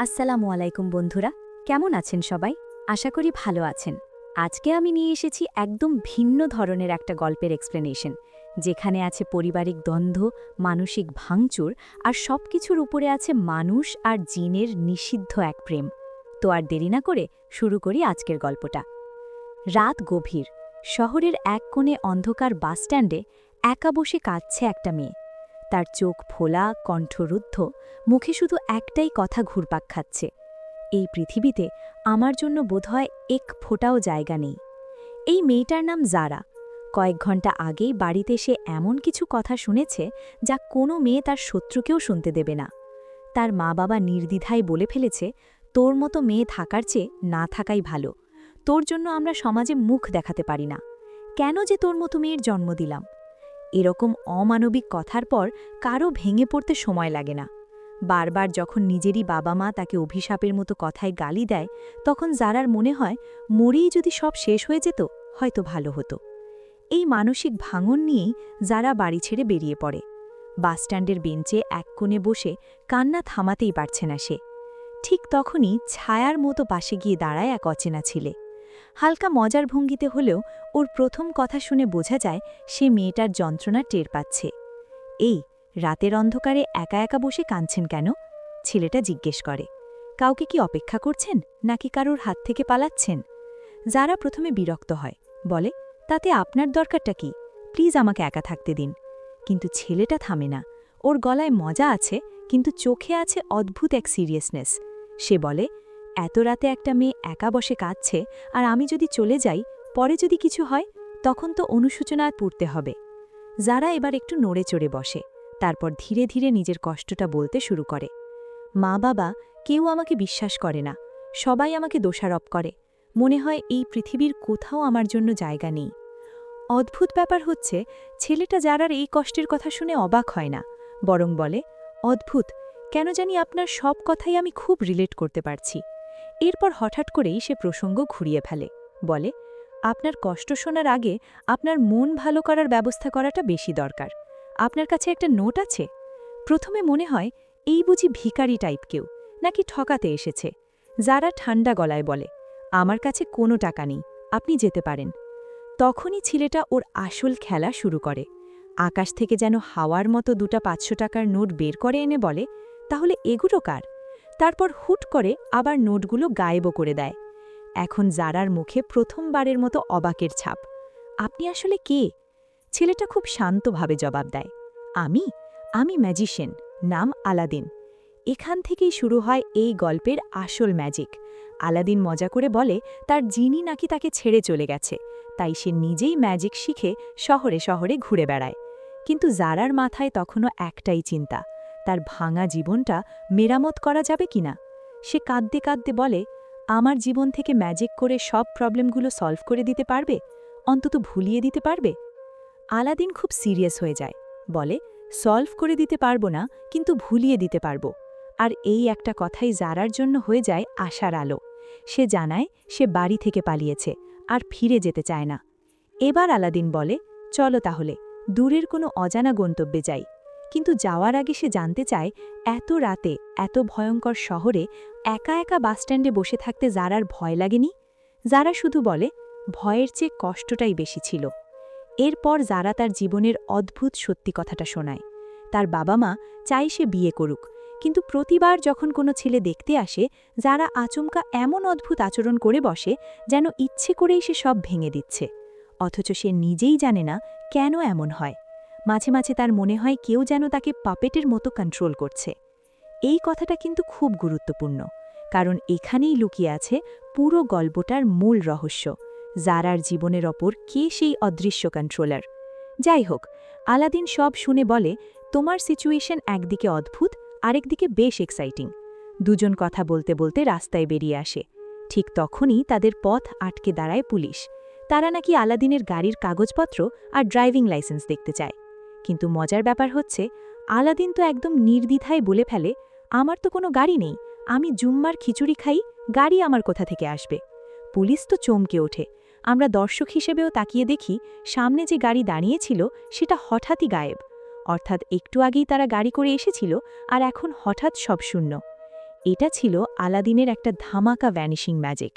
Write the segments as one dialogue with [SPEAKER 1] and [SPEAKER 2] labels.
[SPEAKER 1] আসসালামু আলাইকুম বন্ধুরা, কেমন আছেন সবাই? আশা করি ভালো আছেন। আজকে আমি নিয়ে এসেছি একদম ভিন্ন ধরনের একটা গল্পের এক্সপ্লেনেশন, যেখানে আছে পারিবারিক দ্বন্দ্ব, মানসিক ভাঙচুর আর সবকিছুর উপরে আছে মানুষ আর জিনের নিষিদ্ধ এক প্রেম। তো আর দেরি না করে শুরু করি আজকের গল্পটা। রাত গভীর, শহরের এক কোণে অন্ধকার বাসস্ট্যান্ডে একা বসে কাঁদছে একটা মেয়ে। তার চোখ ফোলা, কণ্ঠরুদ্ধ, মুখে শুধু একটাই কথা ঘুরপাক খাচ্ছে, এই পৃথিবীতে আমার জন্য বোধহয় এক ফোঁটাও জায়গা নেই। এই মেয়েটার নাম জারা। কয়েক ঘন্টা আগেই বাড়িতে সে এমন কিছু কথা শুনেছে যা কোনো মেয়ে তার শত্রুকেও শুনতে দেবে না। তার মা বাবা নির্দ্বিধায় বলে ফেলেছে, তোর মতো মেয়ে থাকার চেয়ে না থাকাই ভালো। তোর জন্য আমরা সমাজে মুখ দেখাতে পারি না। কেন যে তোর মতো মেয়ের জন্ম দিলাম? এরকম অমানবিক কথার পর কারও ভেঙে পড়তে সময় লাগে না। বারবার যখন নিজেরই বাবা মা তাকে অভিশাপের মতো কথায় গালি দেয়, তখন জারার মনে হয় মরেই যদি সব শেষ হয়ে যেত হয়তো ভালো হতো। এই মানসিক ভাঙন নিয়েই যারা বাড়ি ছেড়ে বেরিয়ে পড়ে। বাসস্ট্যান্ডের বেঞ্চে এক কোণে বসে কান্না থামাতেই পারছে না সে। ঠিক তখনই ছায়ার মতো পাশে গিয়ে দাঁড়ায় এক অচেনা ছেলে। হালকা মজার ভঙ্গিতে হলেও ওর প্রথম কথা শুনে বোঝা যায় সে মেয়েটার যন্ত্রণা টের পাচ্ছে। এই রাতের অন্ধকারে একা একা বসে কাঁদছেন কেন? ছেলেটা জিজ্ঞেস করে। কাউকে কি অপেক্ষা করছেন, নাকি কারোর হাত থেকে পালাচ্ছেন? যারা প্রথমে বিরক্ত হয়, বলে, তাতে আপনার দরকারটা কি? প্লিজ আমাকে একা থাকতে দিন। কিন্তু ছেলেটা থামে না। ওর গলায় মজা আছে, কিন্তু চোখে আছে অদ্ভুত এক সিরিয়াসনেস। সে বলে, এত রাতে একটা মেয়ে একা বসে কাঁদছে, আর আমি যদি চলে যাই, পরে যদি কিছু হয়, তখন তো অনুশোচনায় পড়তে হবে। যারা এবার একটু নড়ে চড়ে বসে, তারপর ধীরে ধীরে নিজের কষ্টটা বলতে শুরু করে। মা বাবা কেউ আমাকে বিশ্বাস করে না, সবাই আমাকে দোষারোপ করে। মনে হয় এই পৃথিবীর কোথাও আমার জন্য জায়গা নেই। অদ্ভুত ব্যাপার হচ্ছে, ছেলেটা যারার এই কষ্টের কথা শুনে অবাক হয় না, বরং বলে, অদ্ভুত, কেন জানি আপনার সব কথাই আমি খুব রিলেট করতে পারছি। এরপর হঠাৎ করেই সে প্রসঙ্গ ঘুরিয়ে ফেলে, বলে, আপনার কষ্ট শোনার আগে আপনার মন ভালো করার ব্যবস্থা করাটা বেশি দরকার। আপনার কাছে একটা নোট আছে? প্রথমে মনে হয় এই বুঝি ভিখারি টাইপ কেউ, নাকি ঠকাতে এসেছে। যারা ঠান্ডা গলায় বলে, আমার কাছে কোনো টাকা নেই, আপনি যেতে পারেন। তখনই ছেলেটা ওর আসল খেলা শুরু করে। আকাশ থেকে যেন হাওয়ার মতো দুটা ৫০০ টাকার নোট বের করে এনে বলে, তাহলে এগুলো কার? তারপর হুট করে আবার নোটগুলো গায়েবও করে দেয়। এখন জারার মুখে প্রথমবারের মতো অবাকের ছাপ। আপনি আসলে কে? ছেলেটা খুব শান্তভাবে জবাব দেয়, আমি আমি ম্যাজিশিয়ান, নাম আলাদিন। এখান থেকেই শুরু হয় এই গল্পের আসল ম্যাজিক। আলাদিন মজা করে বলে তার জিনি নাকি তাকে ছেড়ে চলে গেছে, তাই সে নিজেই ম্যাজিক শিখে শহরে শহরে ঘুরে বেড়ায়। কিন্তু জারার মাথায় তখনও একটাই চিন্তা, তার ভাঙা জীবনটা মেরামত করা যাবে কিনা। সে কাঁদতে কাঁদতে বলে, আমার জীবন থেকে ম্যাজিক করে সব প্রবলেমগুলো সলভ করে দিতে পারবে? অন্তত ভুলিয়ে দিতে পারবে? আলাদিন খুব সিরিয়াস হয়ে যায়, বলে, সলভ করে দিতে পারবো না, কিন্তু ভুলিয়ে দিতে পারবো। আর এই একটা কথাই জারার জন্য হয়ে যায় আশার আলো। সে জানায় সে বাড়ি থেকে পালিয়েছে, আর ফিরে যেতে চায় না। এবার আলাদিন বলে, চলো তাহলে দূরের কোনো অজানা গন্তব্যে যাই। কিন্তু যাওয়ার আগে সে জানতে চায়, এত রাতে এত ভয়ঙ্কর শহরে একা একা বাসস্ট্যান্ডে বসে থাকতে জারার ভয় লাগেনি? জারা শুধু বলে, ভয়ের চেয়ে কষ্টটাই বেশি ছিল। এরপর জারা তার জীবনের অদ্ভুত সত্যি কথাটা শোনায়। তার বাবা মা চাই সে বিয়ে করুক, কিন্তু প্রতিবার যখন কোনো ছেলে দেখতে আসে, যারা আচমকা এমন অদ্ভুত আচরণ করে বসে যেন ইচ্ছে করেই সে সব ভেঙে দিচ্ছে। অথচ সে নিজেই জানে না কেন এমন হয়। মাঝে মাঝে তার মনে হয় কেউ যেন তাকে পাপেটের মতো কন্ট্রোল করছে। এই কথাটা কিন্তু খুব গুরুত্বপূর্ণ, কারণ এখানেই লুকিয়ে আছে পুরো গল্পটার মূল রহস্য। জারার জীবনের ওপর কে সেই অদৃশ্য কন্ট্রোলার? যাই হোক, আলাদিন সব শুনে বলে, তোমার সিচুয়েশন একদিকে অদ্ভুত, আরেকদিকে বেশ এক্সাইটিং। দুজন কথা বলতে বলতে রাস্তায় বেরিয়ে আসে। ঠিক তখনই তাদের পথ আটকে দাঁড়ায় পুলিশ। তারা নাকি আলাদিনের গাড়ির কাগজপত্র আর ড্রাইভিং লাইসেন্স দেখতে চায়। কিন্তু মজার ব্যাপার হচ্ছে, আলাদিন তো একদম নির্দ্বিধায় বলে ফেলে, আমার তো কোনো গাড়ি নেই, আমি জুম্মার খিচুড়ি খাই, গাড়ি আমার কোথা থেকে আসবে? পুলিশ তো চমকে ওঠে। আমরা দর্শক হিসেবেও তাকিয়ে দেখি, সামনে যে গাড়ি দাঁড়িয়েছিল সেটা হঠাৎই গায়েব। অর্থাৎ একটু আগেই তারা গাড়ি করে এসেছিল, আর এখন হঠাৎ সব শূন্য। এটা ছিল আলাদিনের একটা ধামাকা ভ্যানিশিং ম্যাজিক।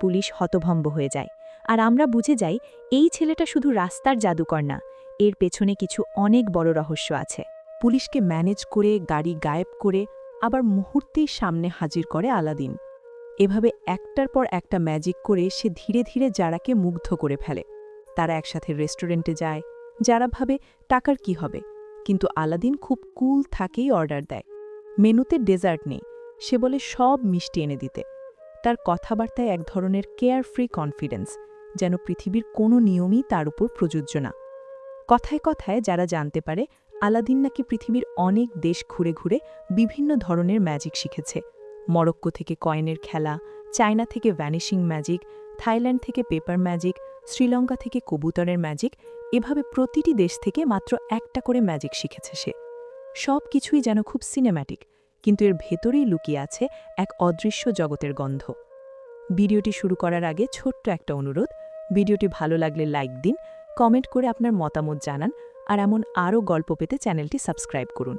[SPEAKER 1] পুলিশ হতভম্ব হয়ে যায়, আর আমরা বুঝে যাই এই ছেলেটা শুধু রাস্তার জাদুকর না, এর পেছনে কিছু অনেক বড় রহস্য আছে।
[SPEAKER 2] পুলিশকে ম্যানেজ করে গাড়ি গায়েব করে আবার মুহূর্তেই সামনে হাজির করে আলাদিন। এভাবে একটার পর একটা ম্যাজিক করে সে ধীরে ধীরে যারাকে মুগ্ধ করে ফেলে। তারা একসাথে রেস্টুরেন্টে যায়, যারা ভাবে টাকার কি হবে, কিন্তু আলাদিন খুব কুল থাকেই অর্ডার দেয়। মেনুতে ডেজার্ট নেই, সে বলে সব মিষ্টি এনে দিতে। তার কথাবার্তায় এক ধরনের কেয়ারফ্রি কনফিডেন্স, যেন পৃথিবীর কোনো নিয়মই তার উপর প্রযোজ্য না। কথায় কথায় যারা জানতে পারে আলাদিন নাকি পৃথিবীর অনেক দেশ ঘুরে ঘুরে বিভিন্ন ধরনের ম্যাজিক শিখেছে। মরক্কো থেকে কয়েনের খেলা, চায়না থেকে ভ্যানিশিং ম্যাজিক, থাইল্যান্ড থেকে পেপার ম্যাজিক, শ্রীলঙ্কা থেকে কবুতরের ম্যাজিক, এভাবে প্রতিটি দেশ থেকে মাত্র একটা করে ম্যাজিক শিখেছে সে। সব কিছুই যেন খুব সিনেম্যাটিক, কিন্তু এর ভেতরেই লুকিয়ে আছে এক অদৃশ্য জগতের গন্ধ। ভিডিওটি শুরু করার আগে ছোট্ট একটা অনুরোধ, ভিডিওটি ভালো লাগলে লাইক দিন, কমেন্ট করে আপনার মতামত জানান, আর এমন আরও গল্প পেতে চ্যানেলটি সাবস্ক্রাইব করুন।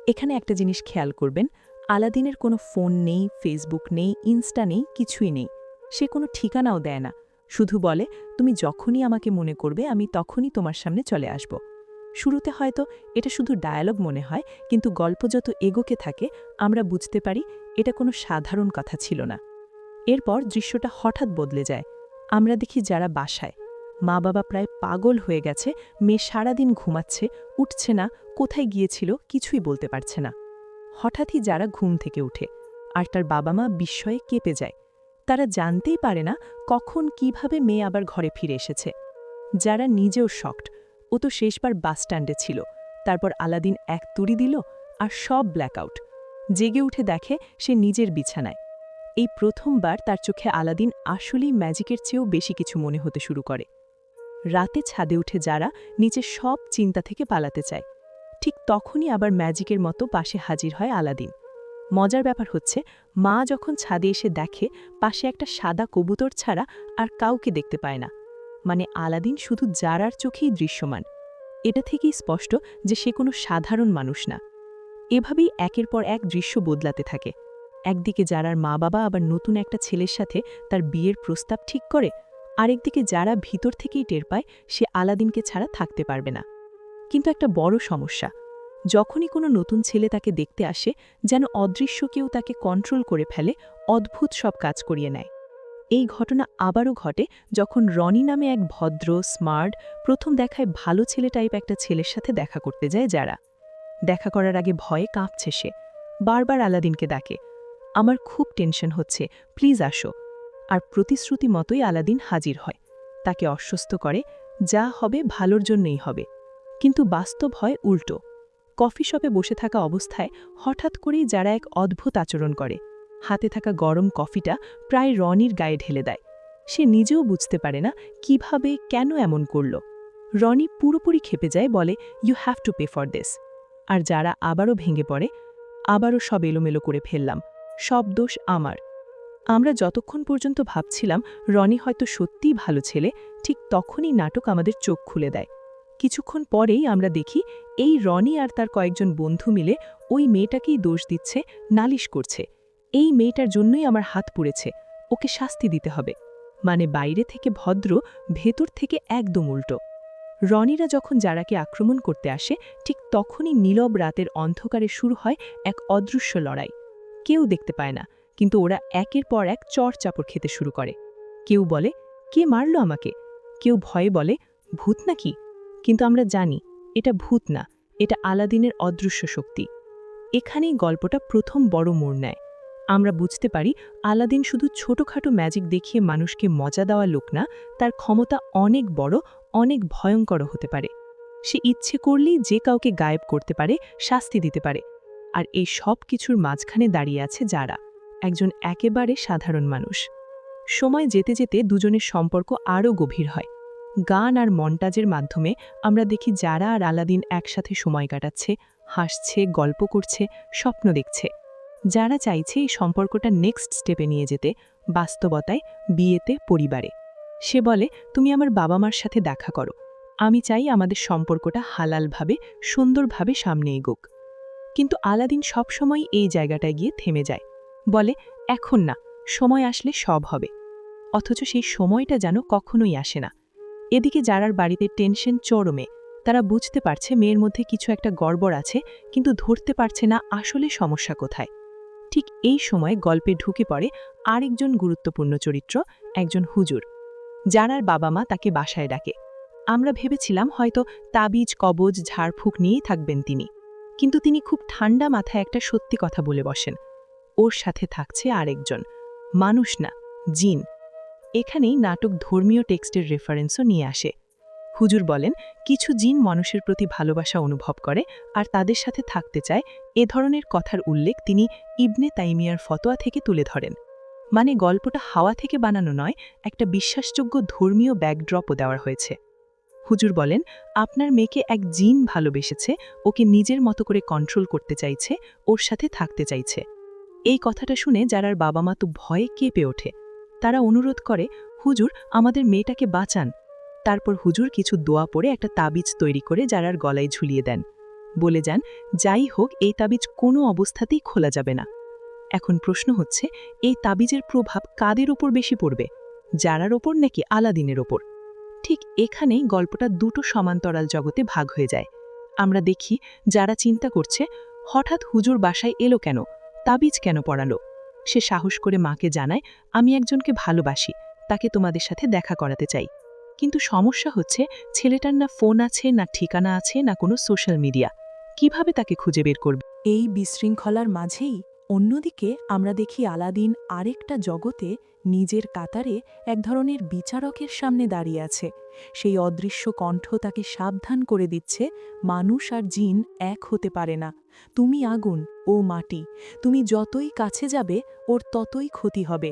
[SPEAKER 2] এখানে একটা জিনিস খেয়াল করবেন, আলাদিনের কোনো ফোন নেই, ফেসবুক নেই, ইনস্টা নেই, কিছুই নেই। সে কোনো ঠিকানাও দেয় না, শুধু বলে তুমি যখনই আমাকে মনে করবে আমি তখনই তোমার সামনে চলে আসব। শুরুতে হয়তো এটা শুধু ডায়ালগ মনে হয়, কিন্তু গল্প যত এগোকে থাকে আমরা বুঝতে পারি এটা কোনো সাধারণ কথা ছিল না। এরপর দৃশ্যটা হঠাৎ বদলে যায়। আমরা দেখি যারা বাসায়, মা বাবা প্রায় পাগল হয়ে গেছে, মেয়ে সারাদিন ঘুমাচ্ছে, উঠছে না, কোথায় গিয়েছিল কিছুই বলতে পারছে না। হঠাৎই যারা ঘুম থেকে উঠে, আর তার বাবা মা বিস্ময়ে কেঁপে যায়। তারা জানতেই পারে না কখন কিভাবে মেয়ে আবার ঘরে ফিরে এসেছে। যারা নিজেও শকড, ও তো শেষবার বাসস্ট্যান্ডে ছিল, তারপর আলাদিন এক তুড়ি দিল আর সব ব্ল্যাকআউট। জেগে উঠে দেখে সে নিজের বিছানায়। এই প্রথমবার তার চোখে আলাদিন আসলেই ম্যাজিকের চেয়েও বেশি কিছু মনে হতে শুরু করে। রাতে ছাদে উঠে যারা নিচে সব চিন্তা থেকে পালাতে চায়, ঠিক তখনই আবার ম্যাজিকের মতো পাশে হাজির হয় আলাদিন। মজার ব্যাপার হচ্ছে, মা যখন ছাদে এসে দেখে পাশে একটা সাদা কবুতর ছাড়া আর কাউকে দেখতে পায় না। মানে আলাদিন শুধু যারার চোখেই দৃশ্যমান। এটা থেকেই স্পষ্ট যে সে কোনো সাধারণ মানুষ না। এভাবেই একের পর এক দৃশ্য বদলাতে থাকে। একদিকে যারার মা বাবা আবার নতুন একটা ছেলের সাথে তার বিয়ের প্রস্তাব ঠিক করে, আরেকদিকে যারা ভিতর থেকেই টের পায় সে আলাদিনকে ছাড়া থাকতে পারবে না। কিন্তু একটা বড় সমস্যা, যখনই কোনো নতুন ছেলে তাকে দেখতে আসে, যেন অদৃশ্য কেউ তাকে কন্ট্রোল করে ফেলে, অদ্ভুত সব কাজ করিয়ে নেয়। এই ঘটনা আবারও ঘটে যখন রনি নামে এক ভদ্র, স্মার্ট, প্রথম দেখায় ভালো ছেলে টাইপ একটা ছেলের সাথে দেখা করতে যায় যারা। দেখা করার আগে ভয়ে কাঁপছে সে, বারবার আলাদিনকে ডাকে, আমার খুব টেনশন হচ্ছে, প্লিজ আসো। আর প্রতিশ্রুতি মতোই আলাদিন হাজির হয়, তাকে আশ্বস্ত করে যা হবে ভালোর জন্যই হবে। কিন্তু বাস্তব হয় উল্টো। কফি শপে বসে থাকা অবস্থায় হঠাৎ করেই যারা এক অদ্ভুত আচরণ করে, হাতে থাকা গরম কফিটা প্রায় রনির গায়ে ঢেলে দেয়। সে নিজেও বুঝতে পারে না কিভাবে, কেন এমন করল। রনি পুরোপুরি ক্ষেপে যায়, বলে you have to pay for this. আর যারা আবারও ভেঙে পড়ে, আবারও সব এলোমেলো করে ফেললাম, সব দোষ আমার। আমরা যতক্ষণ পর্যন্ত ভাবছিলাম রনি হয়তো সত্যিই ভালো ছেলে, ঠিক তখনই নাটক আমাদের চোখ খুলে দেয়। কিছুক্ষণ পরেই আমরা দেখি এই রনি আর তার কয়েকজন বন্ধু মিলে ওই মেয়েটাকেই দোষ দিচ্ছে, নালিশ করছে। এই মেয়েটার জন্যই আমার হাত পুড়েছে, ওকে শাস্তি দিতে হবে। মানে বাইরে থেকে ভদ্র, ভেতর থেকে একদম উল্টো। রনিরা যখন যারাকে আক্রমণ করতে আসে, ঠিক তখনই নীরব রাতের অন্ধকারে শুরু হয় এক অদৃশ্য লড়াই। কেউ দেখতে পায় না, কিন্তু ওরা একের পর এক চড়-চাপড় খেতে শুরু করে। কেউ বলে, কে মারল আমাকে? কেউ ভয়ে বলে, ভূত নাকি? কিন্তু আমরা জানি এটা ভূত না, এটা আলাদিনের অদৃশ্য শক্তি। এখানেই গল্পটা প্রথম বড় মোড় নেয়। আমরা বুঝতে পারি আলাদিন শুধু ছোটখাটো ম্যাজিক দেখিয়ে মানুষকে মজা দেওয়া লোক না, তার ক্ষমতা অনেক বড়, অনেক ভয়ঙ্কর হতে পারে। সে ইচ্ছে করলেই যে কাউকে গায়েব করতে পারে, শাস্তি দিতে পারে। আর এই সব কিছুর মাঝখানে দাঁড়িয়ে আছে যারা, একজন একেবারে সাধারণ মানুষ। সময় যেতে যেতে দুজনের সম্পর্ক আরও গভীর হয়। গান আর মন্টাজের মাধ্যমে আমরা দেখি যারা আর আলাদিন একসাথে সময় কাটাচ্ছে, হাসছে, গল্প করছে, স্বপ্ন দেখছে। যারা চাইছে এই সম্পর্কটা নেক্সট স্টেপে নিয়ে যেতে, বাস্তবতায়, বিয়েতে, পরিবারে। সে বলে, তুমি আমার বাবা মার সাথে দেখা করো, আমি চাই আমাদের সম্পর্কটা হালালভাবে, সুন্দরভাবে সামনে এগোক। কিন্তু আলাদিন সবসময় এই জায়গাটায় গিয়ে থেমে যায়, বলে এখন না, সময় আসলে সব হবে। অথচ সেই সময়টা যেন কখনোই আসে না। এদিকে যারার বাড়িতে টেনশন চরমে, তারা বুঝতে পারছে মেয়ের মধ্যে কিছু একটা গড়বড় আছে, কিন্তু ধরতে পারছে না আসলে সমস্যা কোথায়। ঠিক এই সময় গল্পে ঢুকে পড়ে আরেকজন গুরুত্বপূর্ণ চরিত্র, একজন হুজুর। যারার বাবা মা তাকে বাসায় ডাকে। আমরা ভেবেছিলাম হয়তো তাবিজ কবজ ঝাড়ফুঁক নিয়েই থাকবেন তিনি, কিন্তু তিনি খুব ঠান্ডা মাথায় একটা সত্যি কথা বলে বসেন। ওর সাথে থাকছে আরেকজন মানুষ না, জিন। এখানেই নাটক ধর্মীয় টেক্সটের রেফারেন্সও নিয়ে আসে। হুজুর বলেন কিছু জিন মানুষের প্রতি ভালোবাসা অনুভব করে আর তাদের সাথে থাকতে চায়। এ ধরনের কথার উল্লেখ তিনি ইবনে তাইমিয়ার ফতোয়া থেকে তুলে ধরেন। মানে গল্পটা হাওয়া থেকে বানানো নয়, একটা বিশ্বাসযোগ্য ধর্মীয় ব্যাকড্রপও দেওয়া হয়েছে। হুজুর বলেন আপনার মেয়েকে এক জিন ভালোবেসেছে, ওকে নিজের মতো করে কন্ট্রোল করতে চাইছে, ওর সাথে থাকতে চাইছে। এই কথাটা শুনে যারার বাবা মা তো ভয়ে কেঁপে ওঠে। তারা অনুরোধ করে, হুজুর আমাদের মেয়েটাকে বাঁচান। তারপর হুজুর কিছু দোয়া পড়ে একটা তাবিজ তৈরি করে যারার গলায় ঝুলিয়ে দেন। বলে যান যাই হোক এই তাবিজ কোনো অবস্থাতেই খোলা যাবে না। এখন প্রশ্ন হচ্ছে, এই তাবিজের প্রভাব কাদের ওপর বেশি পড়বে, যারার ওপর নাকি আলাদিনের ওপর? ঠিক এখানেই গল্পটা দুটো সমান্তরাল জগতে ভাগ হয়ে যায়। আমরা দেখি যারা চিন্তা করছে হঠাৎ হুজুর বাসায় এলো কেন, তাবিজ কেন পড়ালো। সে সাহস করে মাকে জানায় আমি একজনকে ভালোবাসি, তাকে তোমাদের সাথে দেখা করাতে চাই। কিন্তু সমস্যা হচ্ছে ছেলেটার না ফোন আছে, না ঠিকানা আছে, না কোনো সোশ্যাল মিডিয়া। কিভাবে তাকে খুঁজে বের করবে?
[SPEAKER 3] এই বিশৃঙ্খলার মাঝেই অন্যদিকে আমরা দেখি আলাদিন আরেকটা জগতে নিজের কাতারে এক ধরনের বিচারকের সামনে দাঁড়িয়ে আছে। সেই অদৃশ্য কণ্ঠ তাকে সাবধান করে দিচ্ছে মানুষ আর জিন এক হতে পারে না। তুমি আগুন, ও মাটি, তুমি যতই কাছে যাবে ওর ততই ক্ষতি হবে।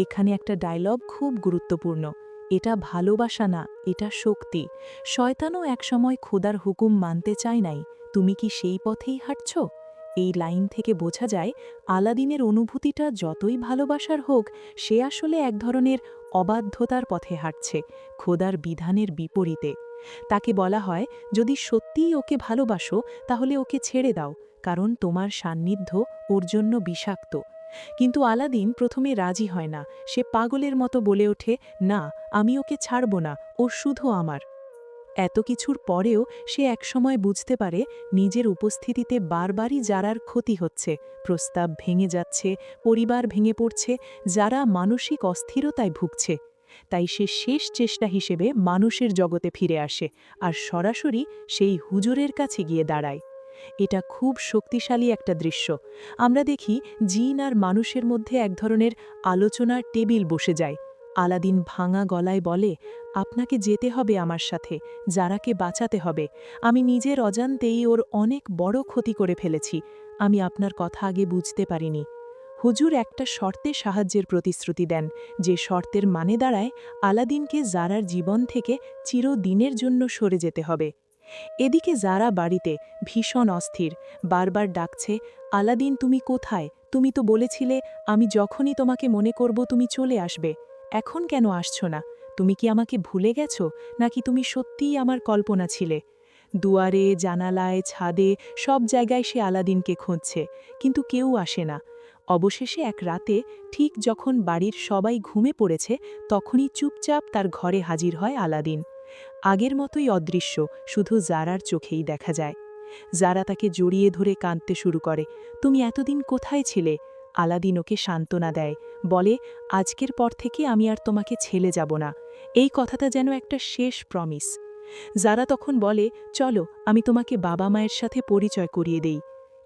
[SPEAKER 3] এখানে একটা ডায়লগ খুব গুরুত্বপূর্ণ। এটা ভালোবাসা না, এটা শক্তি। শয়তানও একসময় খোদার হুকুম মানতে চায় নাই, তুমি কি সেই পথেই হাঁটছ? এই লাইন থেকে বোঝা যায় আলাদিনের অনুভূতিটা যতই ভালোবাসার হোক, সে আসলে এক ধরনের অবাধ্যতার পথে হাঁটছে, খোদার বিধানের বিপরীতে। তাকে বলা হয় যদি সত্যিই ওকে ভালোবাসো তাহলে ওকে ছেড়ে দাও, কারণ তোমার সান্নিধ্য ওর জন্য বিষাক্ত। কিন্তু আলাদিন প্রথমে রাজি হয় না। সে পাগলের মতো বলে ওঠে, না, আমি ওকে ছাড়ব না, ও শুধু আমার। এত কিছুর পরেও সে একসময় বুঝতে পারে নিজের উপস্থিতিতে বারবারই যারার ক্ষতি হচ্ছে, প্রস্তাব ভেঙে যাচ্ছে, পরিবার ভেঙে পড়ছে, যারা মানসিক অস্থিরতায় ভুগছে। তাই সে শেষ চেষ্টা হিসেবে মানুষের জগতে ফিরে আসে আর সরাসরি সেই হুজুরের কাছে গিয়ে দাঁড়ায়। এটা খুব শক্তিশালী একটা দৃশ্য। আমরা দেখি জিন আর মানুষের মধ্যে এক ধরনের আলোচনার টেবিল বসে যায়। আলাদিন ভাঙা গলায় বলে, আপনাকে যেতে হবে আমার সাথে, যারাকে বাঁচাতে হবে। আমি নিজের অজান্তেই ওর অনেক বড় ক্ষতি করে ফেলেছি, আমি আপনার কথা আগে বুঝতে পারিনি। হুজুর একটা শর্তে সাহায্যের প্রতিশ্রুতি দেন, যে শর্তের মানে দাঁড়ায় আলাদিনকে জারার জীবন থেকে চিরদিনের জন্য সরে যেতে হবে। এদিকে যারা বাড়িতে ভীষণ অস্থির, বারবার ডাকছে, আলাদিন তুমি কোথায়, তুমি তো বলেছিলে আমি যখনই তোমাকে মনে করব তুমি চলে আসবে, এখন কেন আসছো না? তুমি কি আমাকে ভুলে গেছো, নাকি তুমি সত্যিই আমার কল্পনা ছিলে? দুয়ারে, জানালায়, ছাদে, সব জায়গায় সে আলাদিনকে খুঁজছে, কিন্তু কেউ আসে না। অবশেষে এক রাতে, ঠিক যখন বাড়ির সবাই ঘুমে পড়েছে, তখনই চুপচাপ তার ঘরে হাজির হয় আলাদিন। আগের মতোই অদৃশ্য, শুধু জারার চোখেই দেখা যায়। জারা তাকে জড়িয়ে ধরে কাঁদতে শুরু করে, তুমি এতদিন কোথায় ছিলে? আলাদিন ওকে সান্ত্বনা দেয়, বলে আজকের পর থেকে আমি আর তোমাকে ছেড়ে যাব না। এই কথাটা যেন একটা শেষ প্রমিস। জারা তখন বলে, চলো আমি তোমাকে বাবা মায়ের সাথে পরিচয় করিয়ে দেই।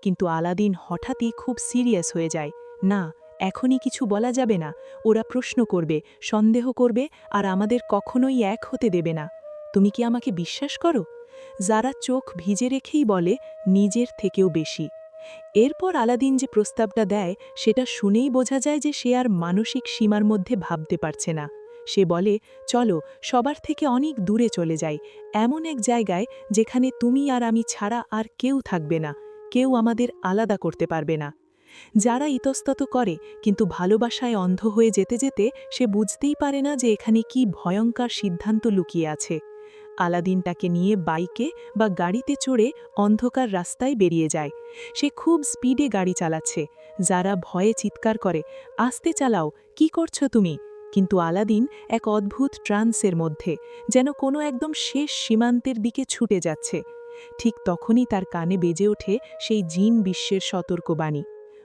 [SPEAKER 3] কিন্তু আলাদিন হঠাৎই খুব সিরিয়াস হয়ে যায়, না, এখনই কিছু বলা যাবে না, ওরা প্রশ্ন করবে, সন্দেহ করবে, আর আমাদের কখনোই এক হতে দেবে না। তুমি কি আমাকে বিশ্বাস করো? যারা চোখ ভিজে রেখেই বলে, নিজের থেকেও বেশি। এরপর আলাদিন যে প্রস্তাবটা দেয় সেটা শুনেই বোঝা যায় যে সে আর মানসিক সীমার মধ্যে ভাবতে পারছে না। সে বলে, চলো সবার থেকে অনেক দূরে চলে যাই, এমন এক জায়গায় যেখানে তুমি আর আমি ছাড়া আর কেউ থাকবে না, কেউ আমাদের আলাদা করতে পারবে না। যারা ইতস্তত করে, কিন্তু ভালোবাসায় অন্ধ হয়ে যেতে যেতে সে বুঝতেই পারে না যে এখানে কি ভয়ঙ্কর সিদ্ধান্ত লুকিয়ে আছে। আলাদিন তাকে নিয়ে বাইকে বা গাড়িতে চড়ে অন্ধকার রাস্তায় বেরিয়ে যায়। সে খুব স্পিডে গাড়ি চালাচ্ছে। যারা ভয়ে চিৎকার করে, আস্তে চালাও, কি করছো তুমি? কিন্তু আলাদিন এক অদ্ভুত ট্রান্সের মধ্যে, যেন কোনো একদম শেষ সীমান্তের দিকে ছুটে যাচ্ছে। ঠিক তখনই তার কানে বেজে ওঠে সেই জিন বিশ্বের সতর্কবাণী।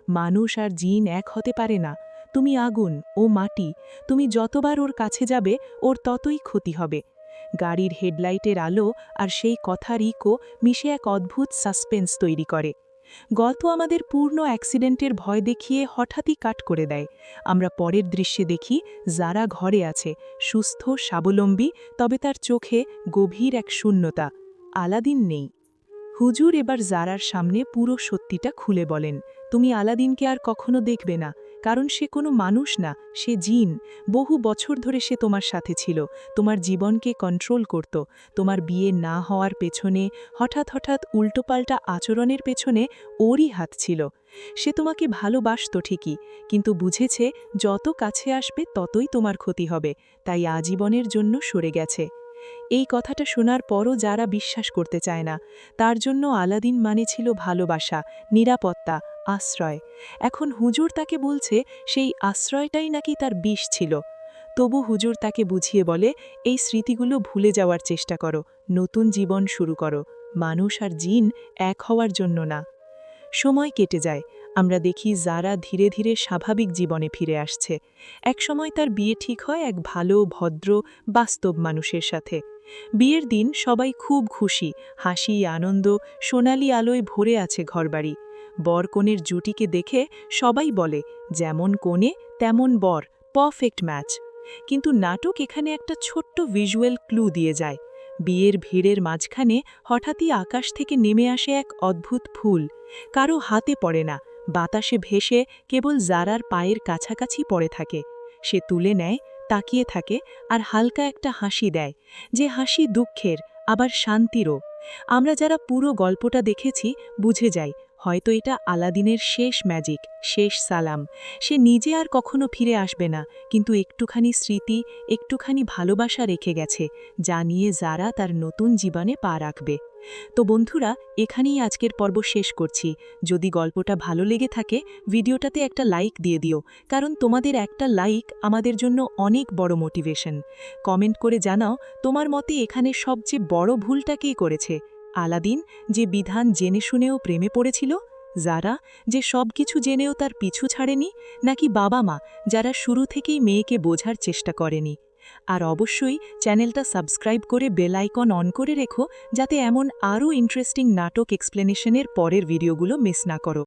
[SPEAKER 3] মানুষ আর জিন এক হতে পারে না। তুমি আগুন, ও মাটি। তুমি যতবার ওর কাছে যাবে ওর ততই ক্ষতি হবে। গাড়ির হেডলাইটের আলো আর সেই কথার ইকো মিশে এক অদ্ভুত সাসপেন্স তৈরি করে। গল্প আমাদের পূর্ণ অ্যাক্সিডেন্টের ভয় দেখিয়ে হঠাৎই কাট করে দেয়। আমরা পরের দৃশ্যে দেখি যারা ঘরে আছে, সুস্থ, স্বাবলম্বী, তবে তার চোখে গভীর এক শূন্যতা। আলাদিন নেই। হুজুর এবার জারার সামনে পুরো সত্যিটা খুলে বলেন, তুমি আলাদিনকে আর কখনো দেখবে না, কারণ সে কোনো মানুষ না, সে জিন। বহু বছর ধরে সে তোমার সাথে ছিল, তোমার জীবনকে কন্ট্রোল করত। তোমার বিয়ে না হওয়ার পেছনে, হঠাৎ হঠাৎ উল্টোপাল্টা আচরণের পেছনে ওরই হাত ছিল। সে তোমাকে ভালোবাসত ঠিকই, কিন্তু বুঝেছে যত কাছে আসবে ততই তোমার ক্ষতি হবে, তাই আজীবনের জন্য সরে গেছে। এই কথাটা শোনার পরও যারা বিশ্বাস করতে চায় না, তার জন্য আলাদিন মানে ছিল ভালোবাসা, নিরাপত্তা, আশ্রয়। এখন হুজুর তাকে বলছে সেই আশ্রয়টাই নাকি তার বিষ ছিল। তবু হুজুর তাকে বুঝিয়ে বলে, এই স্মৃতিগুলো ভুলে যাওয়ার চেষ্টা করো, নতুন জীবন শুরু করো। মানুষ আর জিন এক হওয়ার জন্য না। সময় কেটে যায়। আমরা দেখি যারা ধীরে ধীরে স্বাভাবিক জীবনে ফিরে আসছে। একসময় তার বিয়ে ঠিক হয় এক ভালো, ভদ্র, বাস্তব মানুষের সাথে। বিয়ের দিন সবাই খুব খুশি, হাসি, আনন্দ, সোনালি আলোয় ভরে আছে ঘরবাড়ি। বর কনের জুটিকে দেখে সবাই বলে, যেমন কোণে তেমন বর, পারফেক্ট ম্যাচ। কিন্তু নাটক এখানে একটা ছোট্ট ভিজুয়াল ক্লু দিয়ে যায়। বিয়ের ভিড়ের মাঝখানে হঠাৎই আকাশ থেকে নেমে আসে এক অদ্ভুত ফুল। কারো হাতে পড়ে না, বাতাসে ভেসে কেবল জারার পায়ের কাছাকাছি পড়ে থাকে। সে তুলে নেয়, তাকিয়ে থাকে, আর হালকা একটা হাসি দেয়, যে হাসি দুঃখের, আবার শান্তিরও। আমরা যারা পুরো গল্পটা দেখেছি বুঝে যাই, হয়তো এটা আলাদিনের শেষ ম্যাজিক, শেষ সালাম। সে নিজে আর কখনো ফিরে আসবে না, কিন্তু একটুখানি স্মৃতি, একটুখানি ভালোবাসা রেখে গেছে, যা নিয়ে যারা তার নতুন জীবনে পা রাখবে। তো বন্ধুরা, এখানেই আজকের পর্ব শেষ করছি। যদি গল্পটা ভালো লেগে থাকে, ভিডিওটাতে একটা লাইক দিয়ে দিও, কারণ তোমাদের একটা লাইক আমাদের জন্য অনেক বড় মোটিভেশন। কমেন্ট করে জানাও তোমার মতে এখানে সবচেয়ে বড় ভুলটা কে করেছে? আলাদিন, যে বিধান জেনে শুনেও প্রেমে পড়েছিল? যারা, যে সবকিছু জেনেও তার পিছু ছাড়েনি? নাকি বাবা মা, যারা শুরু থেকেই মেয়েকে বোঝার চেষ্টা করেনি? আর অবশ্যই চ্যানেলটা সাবস্ক্রাইব করে বেল আইকন অন করে রেখো, যাতে এমন আরও ইন্টারেস্টিং নাটক এক্সপ্লেনেশনের পরের ভিডিওগুলো মিস না করো।